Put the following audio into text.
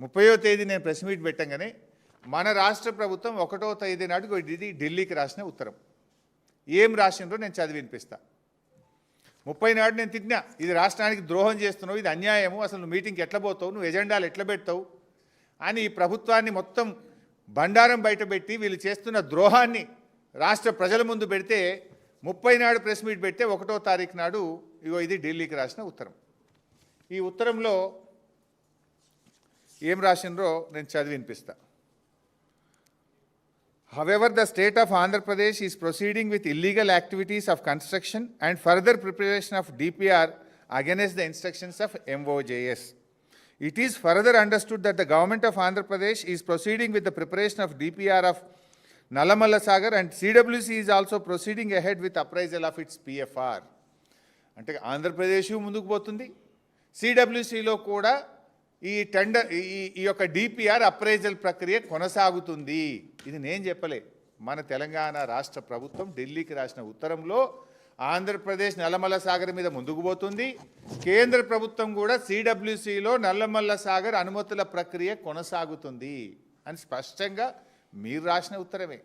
30వ తేదీ నేను press meet పెట్టంగానే మన రాష్ట్ర ప్రభుత్వం 1వ తేదీ నాడు ఇది ఢిల్లీకి రాసిన ఉత్తరం. ఏం రాసిండ్రో నేను చదివి వినిపిస్తా. 30 నాడు నేను తిట్టినా, ఇది రాష్ట్రానికి ద్రోహం చేస్తున్నావు, ఇది అన్యాయము, అసలు నువ్వు మీటింగ్కి ఎట్లా పోతావు, నువ్వు ఎజెండాలు ఎట్లా పెడతావు అని ఈ ప్రభుత్వాన్ని మొత్తం బండారం బయటపెట్టి వీళ్ళు చేస్తున్న ద్రోహాన్ని రాష్ట్ర ప్రజల ముందు పెడితే 30 నాడు ప్రెస్ మీట్ పెడితే 1వ తారీఖు నాడు ఇగో ఇది ఢిల్లీకి రాసిన ఉత్తరం. ఈ ఉత్తరంలో ఏం రాసిండ్రో నేను చదివి వినిపిస్తా. However, the state of Andhra Pradesh is proceeding with illegal activities of construction and further preparation of DPR against the instructions of MOJS. It is further understood that the government of Andhra Pradesh is proceeding with the preparation of DPR of Nalamalla Sagar and CWC is also proceeding ahead with appraisal of its PFR. అంటే ఆంధ్రప్రదేశ్ ముందుకు పోతుంది, సిడబ్ల్యూసిలో కూడా ఈ tender ఈ యొక్క DPR appraisal ప్రక్రియ కొనసాగుతుంది. ఇది నేను చెప్పలే, మన తెలంగాణ రాష్ట్ర ప్రభుత్వం ఢిల్లీకి రాసిన ఉత్తరంలో ఆంధ్రప్రదేశ్ నల్లమల్ల సాగర్ మీద ముందుకు పోతుంది, కేంద్ర ప్రభుత్వం కూడా సిడబ్ల్యూసిలో నల్లమల్ల సాగర్ అనుమతుల ప్రక్రియ కొనసాగుతుంది అని స్పష్టంగా మీరు రాసిన ఉత్తరమే.